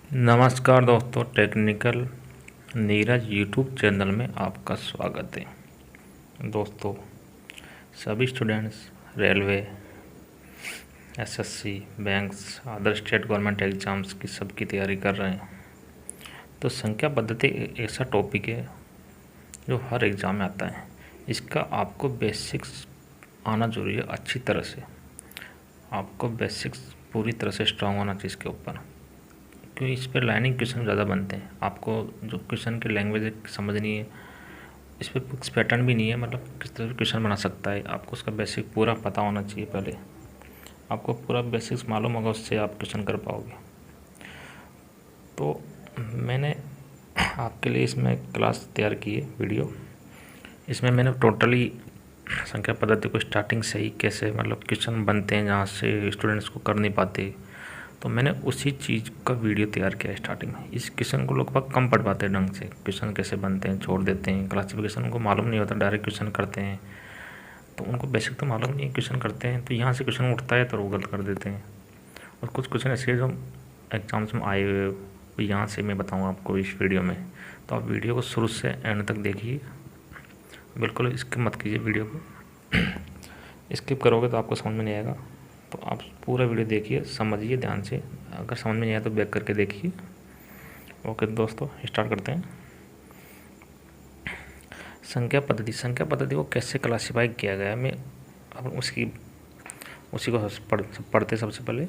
नमस्कार दोस्तों, technical Neeraj YouTube channel में आपका स्वागत है। दोस्तों, सभी students railway, SSC, banks, other state government exams की सबकी तैयारी कर रहे हैं। तो संख्या पद्धति एक ऐसा टॉपिक है जो हर एग्ज़ाम में आता है। इसका आपको बेसिक्स आना जरूरी है। अच्छी तरह से आपको बेसिक्स पूरी तरह से स्ट्रांग होना चाहिए इसके ऊपर, क्योंकि इस पर लाइनिंग क्वेश्चन ज़्यादा बनते हैं। आपको जो क्वेश्चन की लैंग्वेज समझनी है, इस पर कुछ पैटर्न भी नहीं है, मतलब किस तरह क्वेश्चन बना सकता है, आपको उसका बेसिक पूरा पता होना चाहिए। पहले आपको पूरा बेसिक्स मालूम होगा, उससे आप क्वेश्चन कर पाओगे। तो मैंने आपके लिए इसमें क्लास तैयार की है, वीडियो। इसमें मैंने टोटली संख्या पद्धति को स्टार्टिंग से ही कैसे मतलब क्वेश्चन बनते हैं जहाँ से स्टूडेंट्स को कर नहीं पाते, तो मैंने उसी चीज़ का वीडियो तैयार किया है स्टार्टिंग में। इस क्वेश्चन को लोग बहुत कम पढ़ पाते हैं ढंग से, क्वेश्चन कैसे बनते हैं छोड़ देते हैं, क्लासिफिकेशन उनको मालूम नहीं होता, डायरेक्ट क्वेश्चन करते हैं। तो उनको बेसिक तो मालूम नहीं है, क्वेश्चन करते हैं तो यहाँ से क्वेश्चन उठता है तो वो गलत कर देते हैं। और कुछ क्वेश्चन ऐसे जो एग्जाम्स में आए हुए वो यहाँ से मैं बताऊँगा आपको इस वीडियो में। तो आप वीडियो को शुरू से एंड तक देखिए, बिल्कुल स्किप मत कीजिए वीडियो को। स्किप करोगे तो आपको समझ में नहीं आएगा। तो आप पूरा वीडियो देखिए, समझिए ध्यान से। अगर समझ में नहीं आया तो बैक करके देखिए। ओके दोस्तों, स्टार्ट करते हैं। संख्या पद्धति को कैसे क्लासीफाई किया गया है, मैं अब उसी को पढ़ते सबसे पहले।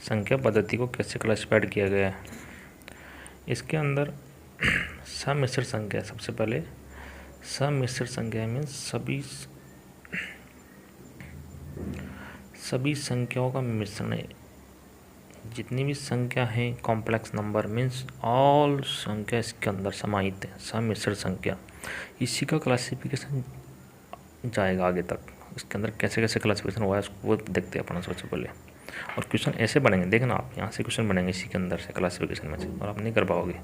संख्या पद्धति को कैसे क्लासीफाइड किया गया है, इसके अंदर सम्मिश्र संख्या सबसे पहले। सम्मिश्र संख्या में सभी संख्याओं का मिश्रण है। जितनी भी संख्या है, कॉम्प्लेक्स नंबर मीन्स ऑल संख्या इसके अंदर समाहित है, सम्मिश्र संख्या। इसी का क्लासिफिकेशन जाएगा आगे तक। इसके अंदर कैसे कैसे क्लासिफिकेशन हुआ है वो देखते हैं अपन सबसे पहले। और क्वेश्चन ऐसे बनेंगे, देखना आप, यहाँ से क्वेश्चन बनेंगे इसी के अंदर से, क्लासिफिकेशन में से, और आप नहीं कर पाओगे।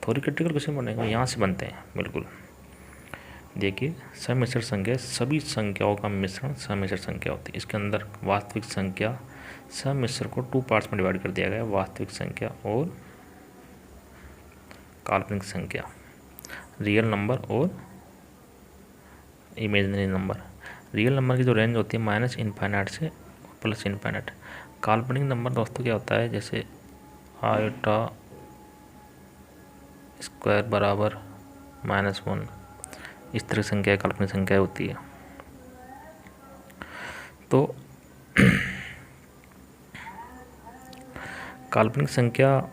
थोड़ी क्रिटिकल क्वेश्चन बनेंगे, यहाँ से बनते हैं बिल्कुल। देखिए, सम्मिश्र संख्या, सभी संख्याओं का मिश्रण सम्मिश्र संख्या होती है। इसके अंदर वास्तविक संख्या, सम्मिश्र को 2 पार्ट्स में डिवाइड कर दिया गया है, वास्तविक संख्या और काल्पनिक संख्या, रियल नंबर और इमेजिनरी नंबर। रियल नंबर की जो रेंज होती है -इनफाइनाइट से +इनफाइनाइट। काल्पनिक नंबर दोस्तों क्या होता है, जैसे आयोटा स्क्वायर बराबर -1, इस तरह संख्या काल्पनिक संख्या होती है। तो काल्पनिक संख्या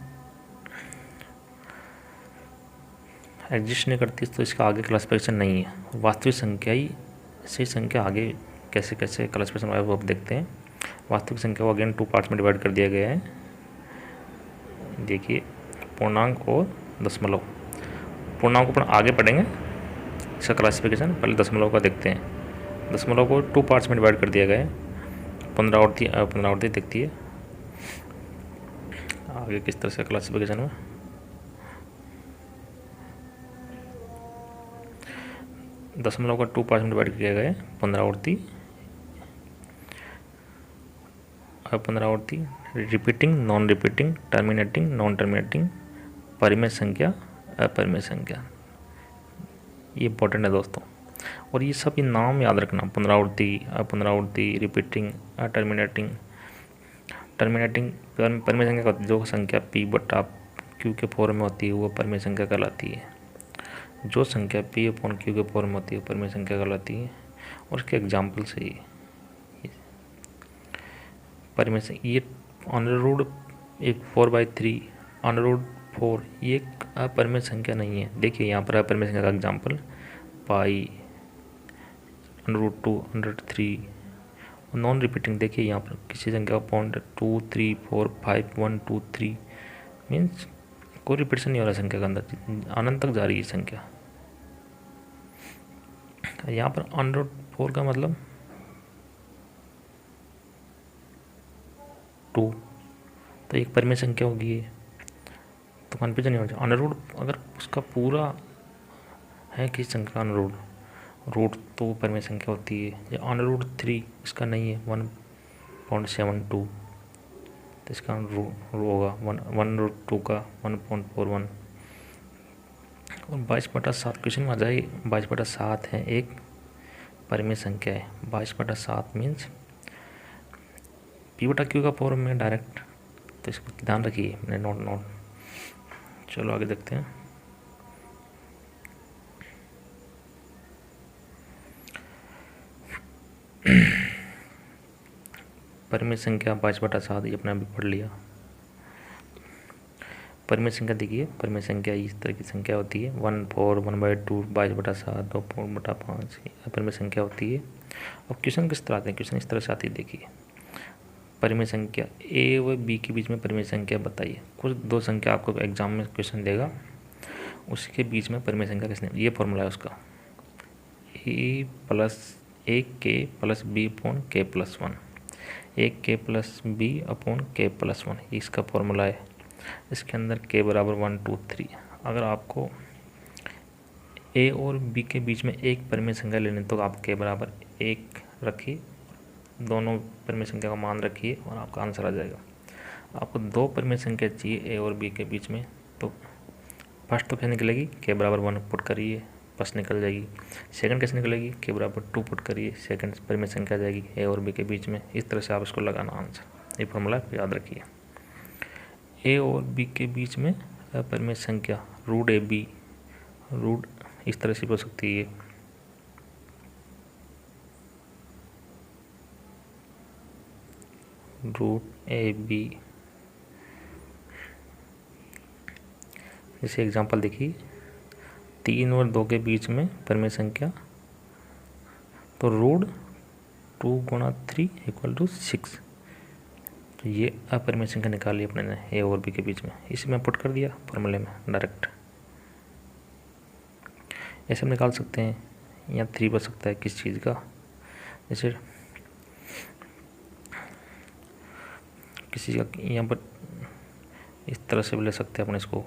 एग्जिस्ट नहीं करती तो इसका आगे क्लासिफिकेशन नहीं है। वास्तविक संख्या ही सही संख्या आगे कैसे कैसे क्लासिफिकेशन हुआ है वो अब देखते हैं। वास्तविक संख्या को अगेन 2 पार्ट्स में डिवाइड कर दिया गया है। देखिए, पूर्णांक और दशमलव। पूर्णांक को अपन आगे पढ़ेंगे इसका क्लासिफिकेशन, पहले दशमलव का देखते हैं। दशमलव को 2 पार्ट्स में डिवाइड कर दिया गया है। पुनरावृत्ति देखती है आगे किस तरह से क्लासिफिकेशन में। दशमलव का 2 पार्ट्स में डिवाइड किया गया है। पुनरावृत्ति, repeating, non repeating, terminating, non terminating, परिमेय संख्या, अपरिमेय संख्या। ये इंपॉर्टेंट है दोस्तों। और ये सब नाम याद रखना, पुनरावृत्ति, अपुनरावृत्ति, रिपीटिंग, टर्मिनेटिंग। परिमेय संख्या का जो संख्या P/Q के फॉर्म में होती है वो परिमेय संख्या कहलाती है। जो संख्या P/Q के फॉर्म में होती है परिमेय संख्या कहलाती है। और इसके एग्जाम्पल से ही परिमेय संख्या, ये एक 4/3, √4, ये एक अपरिमेय संख्या नहीं है। देखिए यहाँ पर अपरिमेय संख्या का एग्जाम्पल पाई, √2, √3। नॉन रिपीटिंग, देखिए यहाँ पर किसी संख्या का 0.2, 3, 4, 5, 1, 2, 3 मीन्स कोई रिपीटेशन नहीं हो रहा संख्या के अंदर, अनंत तक जा रही है संख्या। यहाँ पर √4 का मतलब 2, तो एक परिमेय संख्या होगी ये, तो कन्फ्यूजन नहीं हो जाए। √, अगर उसका पूरा है किसी संख्या का रूट तो वो परिमेय संख्या होती है। या √3 इसका नहीं है, 1.72, तो तो इसका रू होगा 1/2 का 1.41 और 22/7 क्वेश्चन में आ जाए 22/7 है एक परिमेय संख्या है। 22/7 मीन्स P/Q का फॉर्म में डायरेक्ट, तो इसको ध्यान रखिए, मैंने नोट। चलो आगे देखते हैं। परिमेय संख्या 22/7 ये अपने अभी पढ़ लिया। परिमेय संख्या देखिए, परिमेय संख्या इस तरह की संख्या होती है 1, 4, 1/2, 22/7, 2/5 परिमेय संख्या होती है। अब क्वेश्चन किस तरह आते हैं, क्वेश्चन इस तरह से आती है, देखिए परिमेय संख्या ए व बी के बीच में परिमेय संख्या बताइए। कुछ दो संख्या आपको एग्जाम में क्वेश्चन देगा, उसके बीच में परिमेय संख्या किसने, ये फॉर्मूला है उसका ए प्लस AK+B/K+1, AK+B/K+1 इसका फॉर्मूला है। इसके अंदर K बराबर 1, 2, 3। अगर आपको ए और बी के बीच में एक परिमेय संख्या लेनी तो आप K बराबर 1 रखिए, दोनों परिमेय संख्या का मान रखिए और आपका आंसर आ जाएगा। आपको दो परिमेय संख्या चाहिए ए और बी के बीच में, तो फर्स्ट तो क्या निकलेगी, K बराबर 1 पुट करिए, फर्स्ट निकल जाएगी। सेकंड कैसे निकलेगी, K बराबर 2 पुट करिए, सेकंड परिमेय संख्या आ जाएगी ए और बी के बीच में। इस तरह से आप इसको लगाना आंसर, ये फॉर्मूला याद रखिए। ए और बी के बीच में परिमेय संख्या √AB, रूट इस तरह से हो सकती है, √AB। जैसे एग्जांपल देखिए 3 और 2 के बीच में परिमेय संख्या, तो √2 × 3 = 6। तो ये अपरिमेय संख्या निकाली अपने ने ए और बी के बीच में, इसे मैं पुट कर दिया फॉर्मूले में डायरेक्ट। ऐसे हम निकाल सकते हैं, या 3 बच सकता है किस चीज़ का, जैसे किसी का यहाँ पर इस तरह से भी ले सकते हैं अपन इसको,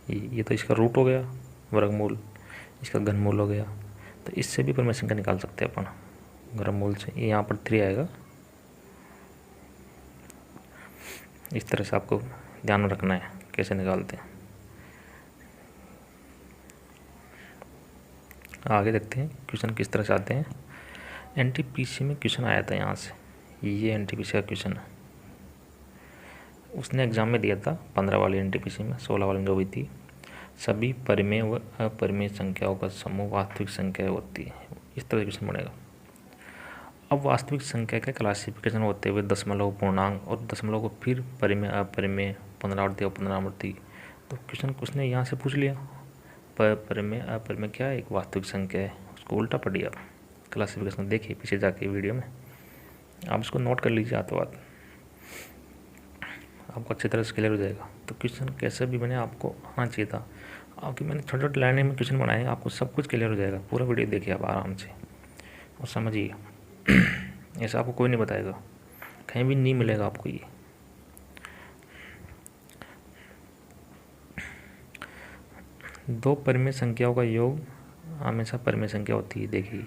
ये तो इसका रूट हो गया वर्गमूल, इसका घनमूल हो गया, तो इससे भी परिमेय संख्या निकाल सकते हैं अपन घनमूल से। ये यहाँ पर 3 आएगा, इस तरह से आपको ध्यान में रखना है कैसे निकालते हैं। आगे देखते हैं क्वेश्चन किस तरह से आते हैं। NTPC में क्वेश्चन आया था यहाँ से, ये NTPC का क्वेश्चन है, उसने एग्जाम में दिया था 15 वाली NTPC में, 16 वाली जो भी थी। सभी परिमेय व अपरिमेय संख्याओं का समूह वास्तविक संख्या होती है, इस तरह से क्वेश्चन बनेगा। अब वास्तविक संख्या का क्लासिफिकेशन होते हुए दशमलव, पूर्णांक और दशमलव को फिर परिमेय, अपरिमेय, पुनरावृत्ति और पुनरावृत्ति। तो क्वेश्चन उसने यहाँ से पूछ लिया परिमेय अपरिमेय क्या है, एक वास्तविक संख्या है, उसको उल्टा पढ़ दिया। क्लासिफिकेशन देखिए पीछे जाके वीडियो में, आप इसको नोट कर लीजिए आते बात, आपको अच्छी तरह से क्लियर हो जाएगा। तो क्वेश्चन कैसे भी बने आपको आना चाहिए था, आपकी मैंने छोटे छोटे लाइनें में क्वेश्चन बनाए, आपको सब कुछ क्लियर हो जाएगा। पूरा वीडियो देखिए आप आराम से और समझिए, ऐसा आपको कोई नहीं बताएगा, कहीं भी नहीं मिलेगा आपको ये। दो परिमेय संख्याओं का योग हमेशा परिमेय संख्या होती है। देखिए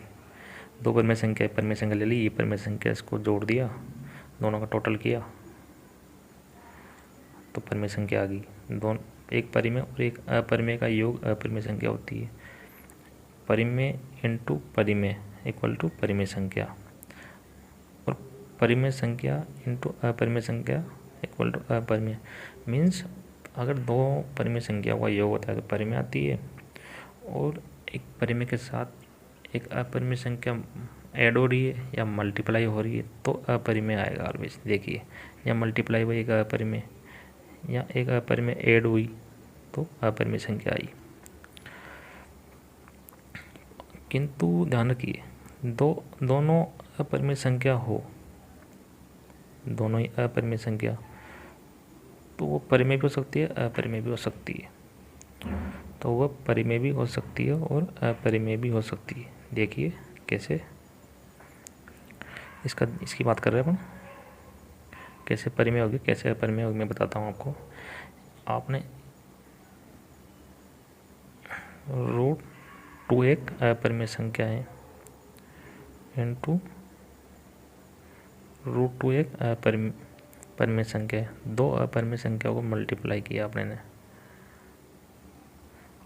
दो परिमेय संख्या ले ली, ये परिमेय संख्या इसको जोड़ दिया, दोनों का टोटल किया तो परिमेय संख्या आ गई। दोनों एक परिमेय और एक अपरिमेय का योग अपरिमेय संख्या होती है। परिमेय इंटू परिमेय इक्वल टू परिमेय संख्या, और परिमेय संख्या इंटू अपरिमेय संख्या इक्वल टू अपरिमेय। मीन्स अगर दो परिमेय संख्याओं का योग होता है तो परिमेय आती है, और एक परिमेय के साथ एक अपरिमेय संख्या ऐड हो रही है या मल्टीप्लाई हो रही है तो अपरिमेय आएगा ऑलवेज। देखिए या मल्टीप्लाई हुई एक अपरिमेय या एक अपरिमेय ऐड हुई तो अपरिमेय संख्या आई। किंतु ध्यान रखिए दोनों अपरिमेय संख्या हो, दोनों ही अपरिमेय संख्या, तो वो परिमेय भी हो सकती है अपरिमेय भी हो सकती है, तो वह परिमेय भी हो सकती है और अपरिमेय भी हो सकती है। देखिए कैसे इसकी बात कर रहे हैं अपन, कैसे परिमेय होगी कैसे अपरिमेय होगी मैं बताता हूँ आपको। आपने √2 एक अपरिमेय संख्या है इंटू √2 एक परिमेय संख्या है। दो अपरिमेय संख्या को मल्टीप्लाई किया आपने ने,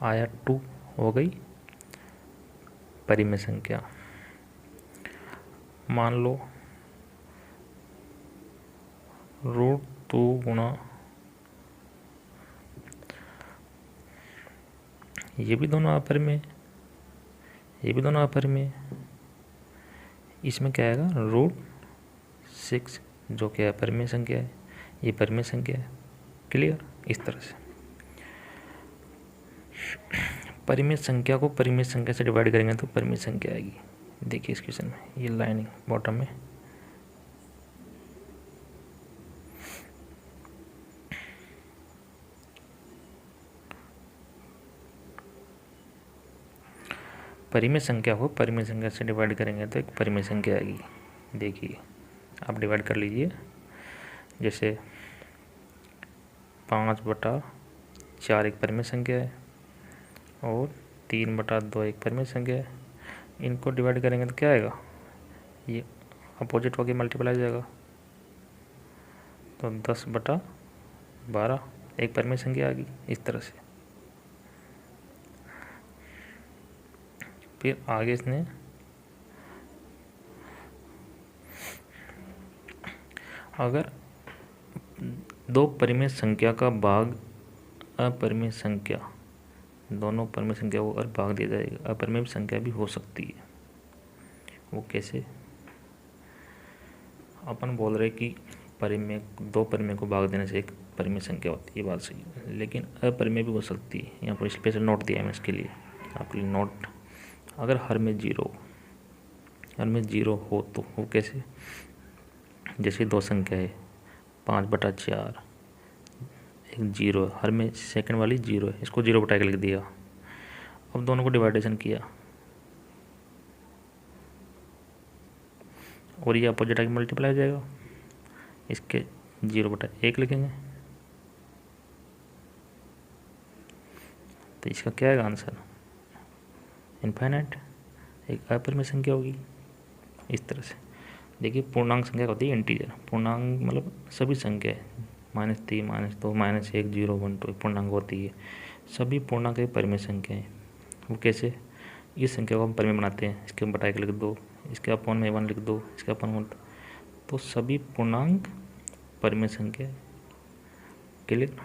आया 2 हो गई परिमेय संख्या। मान लो √2 गुणा ये भी दोनों अपरिमेय, ये भी दोनों अपरिमेय। इसमें क्या आएगा √6 जो कि अपरिमेय संख्या है, ये परिमेय संख्या है। क्लियर। इस तरह से परिमेय संख्या को परिमेय संख्या से डिवाइड करेंगे तो परिमेय संख्या आएगी। देखिए इस क्वेश्चन में ये लाइनिंग बॉटम में, परिमेय संख्या को परिमेय संख्या से डिवाइड करेंगे तो एक परिमेय संख्या आएगी। देखिए आप डिवाइड कर लीजिए, जैसे 5/4 एक परिमेय संख्या है और 3/2 एक परिमेय संख्या है। इनको डिवाइड करेंगे तो क्या आएगा, ये अपोजिट होकर मल्टीप्लाई हो जाएगा, तो 10/12 एक परिमेय संख्या आ गई। इस तरह से फिर आगे इसने अगर दो परिमेय संख्या का भाग अपरिमेय संख्या, दोनों परिमेय संख्या को अगर भाग दिया जाएगा, अपरिमेय संख्या भी हो सकती है। वो कैसे, अपन बोल रहे कि परिमेय, दो परिमेय को भाग देने से एक परिमेय संख्या होती है, ये बात सही है, लेकिन अपरिमेय भी हो सकती है। यहाँ पर स्पेशल नोट दिया है मैं इसके लिए, आपके लिए नोट। अगर हर में जीरो हो तो वो कैसे, जैसे दो संख्या है 5/4, एक जीरो, हर में सेकंड वाली जीरो है, इसको 0 लिख दिया। अब दोनों को डिवाइडेशन किया और ये अपोजिट आके मल्टीप्लाई हो जाएगा, इसके 0/1 लिखेंगे तो इसका क्या आएगा आंसर, इनफाइनाइट, एक अपरिमेय संख्या होगी। इस तरह से देखिए पूर्णांक संख्या होती है इंटीजर, पूर्णांक मतलब सभी संख्या -3 -2 -1 0 1 2 पूर्णांक होती है। सभी पूर्णांक एक परिमेय संख्या है। वो कैसे, इस संख्या को हम परिमेय बनाते हैं, इसके बटा 1 लिख दो, इसके अपॉन में 1 लिख दो, इसके अपॉन 1, तो सभी पूर्णांक परिमेय संख्या। क्लियर।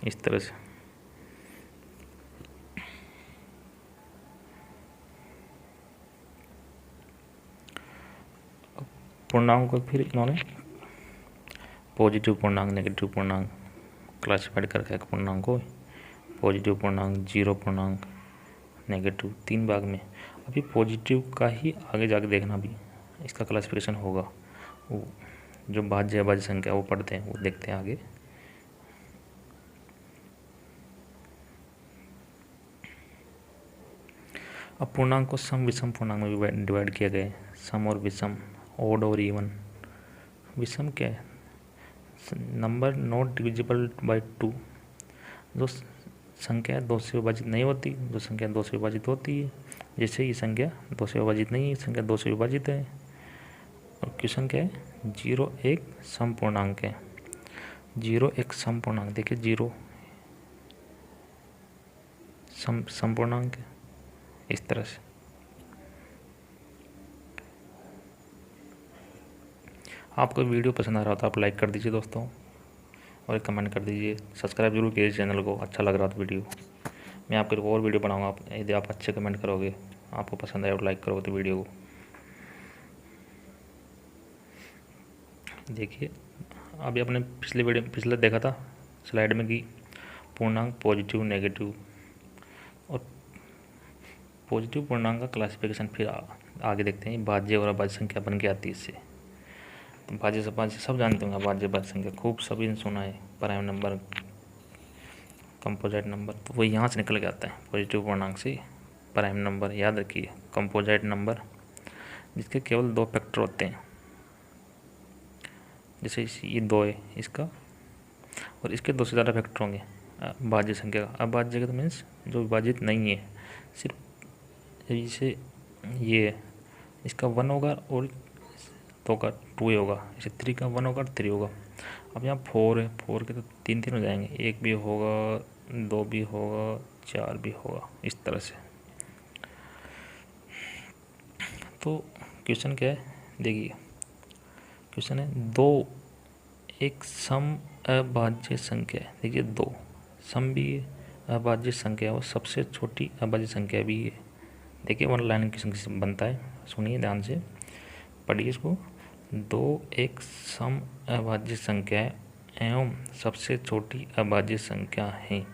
इस तरह से पूर्णांक को फिर इन्होंने पॉजिटिव पूर्णांक, नेगेटिव पूर्णांक क्लासिफाइड करके एक पूर्णांक को पॉजिटिव पूर्णांक, जीरो पूर्णांक, नेगेटिव 3 भाग में। अभी पॉजिटिव का ही आगे जाके देखना भी इसका क्लासिफिकेशन होगा, वो जो भाज्य अभाज्य संख्या वो पढ़ते हैं, वो देखते हैं आगे। अब पूर्णांक को सम विषम पूर्णांक में भी डिवाइड किया गया है, सम और विषम, ओड और इवन। विषम क्या है, नंबर नॉट डिविजिबल बाय 2, जो संख्या 2 से विभाजित नहीं होती, जो संख्या 2 से विभाजित होती है। जैसे ये संख्या 2 से विभाजित नहीं है, संख्या 2 से विभाजित है। और क्वेश्चन क्या है, 0 एक सम पूर्णांक है, 0 एक सम पूर्णांक। देखिए 0 सम पूर्णांक है। इस तरह से आपको वीडियो पसंद आ रहा तो आप लाइक कर दीजिए दोस्तों, और कमेंट कर दीजिए, सब्सक्राइब जरूर कीजिए चैनल को, अच्छा लग रहा था वीडियो। मैं आपके और वीडियो बनाऊंगा, आप यदि आप अच्छे कमेंट करोगे, आपको पसंद आए और लाइक करोगे तो वीडियो को। देखिए अभी आपने पिछले देखा था स्लाइड में कि पूर्णांक पॉजिटिव, नेगेटिव, और पॉजिटिव पूर्णांक का क्लासिफिकेशन फिर आगे देखते हैं। भाज्य और अभाज्य संख्या बन के आती है इससे। तो भाज्य से अभाज्य सब जानते होंगे, भाज्य अभाज्य संख्या खूब सभी ने सुना है, प्राइम नंबर, कंपोजिट नंबर, तो वो यहाँ से निकल के आता है पॉजिटिव पूर्णांक से। प्राइम नंबर याद रखिए, कंपोजिट नंबर जिसके केवल 2 फैक्टर होते हैं, जैसे ये 2 है इसका, और इसके 2 से ज़्यादा फैक्टर होंगे भाज्य संख्या का। अभाज्य का तो मीन्स जो विभाजित नहीं है, सिर्फ जैसे ये इसका 1 होगा और तो का 2 ही होगा, इसे 3 का 1 होगा 3 होगा। अब यहाँ 4 है, 4 के तो 3 हो जाएंगे, 1 भी होगा, 2 भी होगा, 4 भी होगा, इस तरह से। तो क्वेश्चन क्या है, देखिए क्वेश्चन है 2 एक सम अभाज्य संख्या है। देखिए 2 सम भी है, अभाज्य संख्या और सबसे छोटी अभाज्य संख्या भी है। देखिए 1 लाइन क्वेश्चन कैसे बनता है, सुनिए ध्यान से, पढ़िए इसको। 2 एक सम अभाज्य संख्या है एवं सबसे छोटी अभाज्य संख्या है,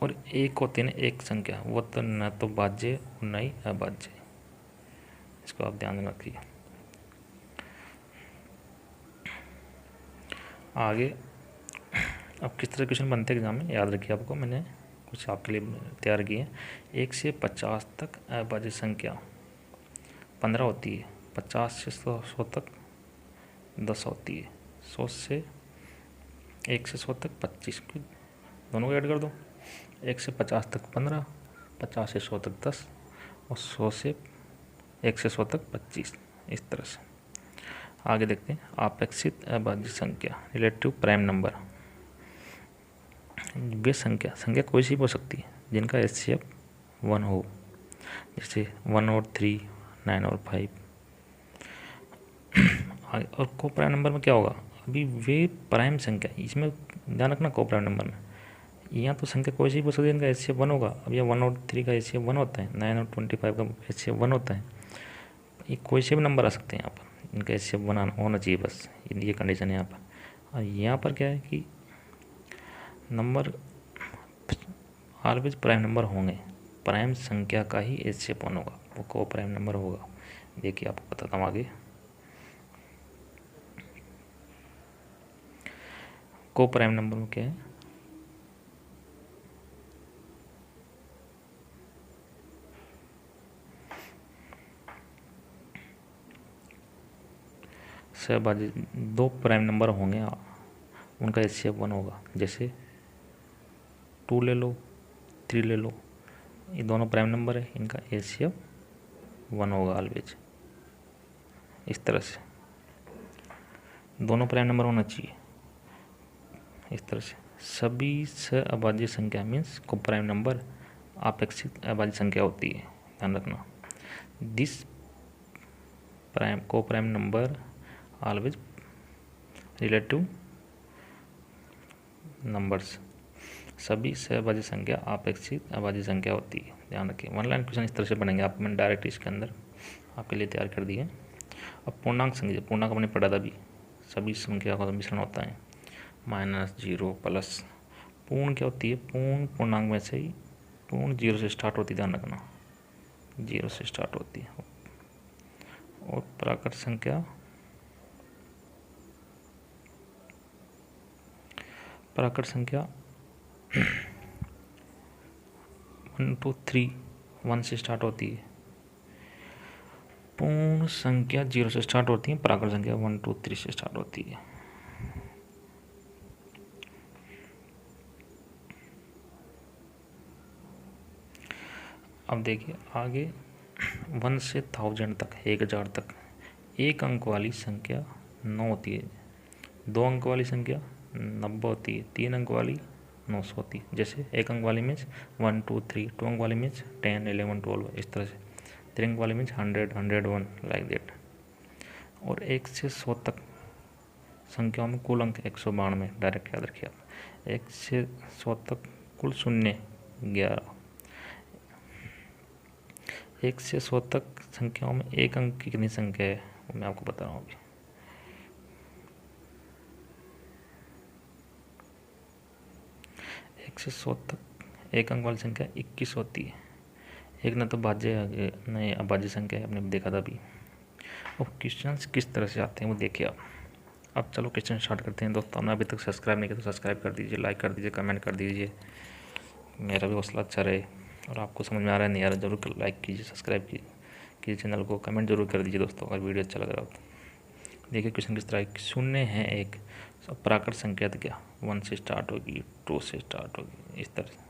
और एक होती है ना एक संख्या, वो तो न तो भाज्य और न ही अभाज्य। इसको आप ध्यान में रखिए। आगे अब किस तरह क्वेश्चन बनते हैं एग्जाम में, याद रखिए, आपको मैंने कुछ आपके लिए तैयार किए हैं। 1 से 50 तक अभाज्य संख्या 15 होती है, 50 से 100 तक 10 होती है, 100 से 1 से 100 तक 25, दोनों को ऐड कर दो। 1 से 50 तक 15, 50 से 100 तक 10 और 100 से 1 से 100 तक 25, इस तरह से। आगे देखते हैं अपेक्षित अभाज्य संख्या, रिलेटिव प्राइम नंबर। वे संख्या कोई सी हो सकती है जिनका HCF 1 हो, जैसे 1 और 3, 9 और 5। और को प्राइम नंबर में क्या होगा, अभी वे प्राइम संख्या, इसमें ध्यान रखना, को प्राइम नंबर में यहाँ तो संख्या कोई सी हो सकती है जिनका HCF 1 होगा। अब यह 1 और 3 का HCF 1 होता है, 9 और 25 का HCF 1 होता है। ये कोई से भी नंबर आ सकते हैं यहाँ पर, इनका HCF 1 होना चाहिए, बस ये कंडीशन है यहाँ पर। और यहाँ पर क्या है कि नंबर ऑलवेज प्राइम नंबर होंगे, प्राइम संख्या का ही HCF 1 होगा, वो को प्राइम नंबर होगा। देखिए आपको बताता हूँ आगे। को प्राइम नंबर में क्या है, सहभाजी 2 प्राइम नंबर होंगे, उनका HCF 1 होगा। जैसे 2 ले लो, 3 ले लो, ये दोनों प्राइम नंबर है, इनका HCF 1 होगा ऑलवेज, इस तरह से। दोनों प्राइम नंबर होना चाहिए, इस तरह से। सभी सहअभाज्य संख्या मीन्स को प्राइम नंबर अपेक्षित अभाज्य संख्या होती है, ध्यान रखना। दिस प्राइम को prime number always relative numbers, सभी सहअभाज्य संख्या अपेक्षित अभाज्य संख्या होती है, ध्यान रखिए। 1 लाइन क्वेश्चन इस तरह से बनेंगे, आप मैंने डायरेक्ट इसके अंदर आपके लिए तैयार कर दिए। अब पूर्णांक संख्या, पूर्णांक हमने पढ़ा था अभी, सभी संख्या का मिश्रण होता है, माइनस, जीरो, प्लस। पूर्ण क्या होती है, पूर्ण पूर्णांक में से ही, पूर्ण 0 से स्टार्ट होती है, ध्यान रखना, 0 से स्टार्ट होती है। और प्राकृत संख्या, प्राकृत संख्या 1 2 3 1 से स्टार्ट होती है। पूर्ण संख्या 0 से स्टार्ट होती है, प्राकृत संख्या 1 2 3 से स्टार्ट होती है। अब देखिए आगे, 1 से 1000 तक, 1000 तक 1 अंक वाली संख्या 9 होती है, 2 अंक वाली संख्या 90 होती है, 3 अंक वाली 900 होती है। जैसे 1 अंक वाली मीन्स 1 2 3, 2 अंक वाली मीन्स 10 11 12, इस तरह से। 3 अंक वाली मीन्स 100 101, लाइक दैट। और 1 से 100 तक संख्याओं में कुल अंक 192, डायरेक्ट याद रखिए आप। 1 से 100 तक कुल शून्य 11। 1 से 100 तक संख्याओं में एक अंक की कितनी संख्या है, वो मैं आपको बता रहा हूँ अभी। एक से 100 तक एक अंक वाली संख्या 21 होती है। एक न तो भाज्य न अभाज्य संख्या है, आपने देखा था अभी। और क्वेश्चंस किस तरह से आते हैं वो देखिए आप। अब चलो क्वेश्चन स्टार्ट करते हैं दोस्तों। आपने अभी तक सब्सक्राइब नहीं किया तो सब्सक्राइब कर दीजिए, लाइक कर दीजिए, कमेंट कर दीजिए, मेरा भी हौसला अच्छा रहे। और आपको समझ में आ रहा है नहीं आ रहा, जरूर लाइक कीजिए, सब्सक्राइब कीजिए चैनल को, कमेंट जरूर कर दीजिए दोस्तों अगर वीडियो अच्छा लग रहा हो तो। देखिए क्वेश्चन किस तरह, शून्य है एक, प्राकृत संख्या तो क्या 1 से स्टार्ट होगी, 2 से स्टार्ट होगी, इस तरह से।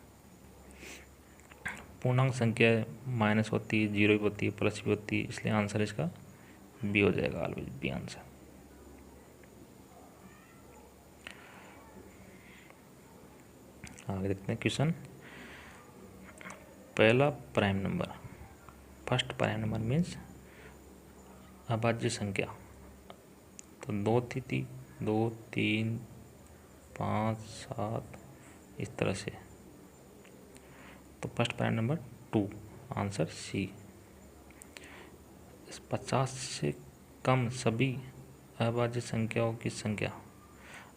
पूर्णांक संख्या माइनस होती है, जीरो भी होती है, प्लस भी होती है, इसलिए आंसर इसका बी हो जाएगा, ऑलवेज बी आंसर। आगे देखते हैं क्वेश्चन। पहला prime number, first prime number means अभाज्य संख्या। तो 2 थी 2 3 5 7 इस तरह से। तो first prime number 2, answer C. 50 से कम सभी अभाज्य संख्याओं की संख्या।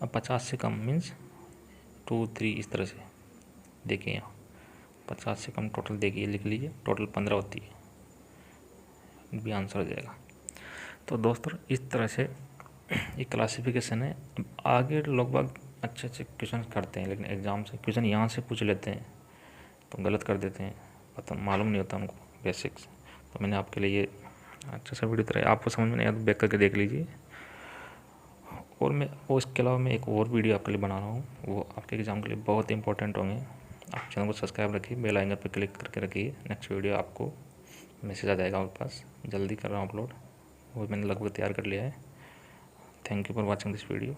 अब 50 से कम मीन्स 2 3 इस तरह से। देखिए यहाँ 50 से कम टोटल देखिए, लिख लीजिए, टोटल 15 होती है, भी आंसर हो जाएगा। तो दोस्तों इस तरह से ये क्लासिफिकेशन है। आगे लगभग अच्छे अच्छे क्वेश्चन करते हैं, लेकिन एग्ज़ाम से क्वेश्चन यहाँ से पूछ लेते हैं तो गलत कर देते हैं, पता मालूम नहीं होता उनको बेसिक्स। तो मैंने आपके लिए अच्छा सा वीडियो तरह, आपको समझ में नहीं आया तो बैक करके देख लीजिए। और इसके अलावा मैं एक और वीडियो आपके लिए बना रहा हूँ, वो आपके एग्ज़ाम के लिए बहुत इंपॉर्टेंट होंगे। आप चैनल को सब्सक्राइब रखिए, बेल आइकन पर क्लिक करके रखिए। नेक्स्ट वीडियो आपको मैसेज आ जाएगा आपके पास, जल्दी कर रहा हूँ अपलोड, वो मैंने लगभग तैयार कर लिया है। Thank you for watching this video.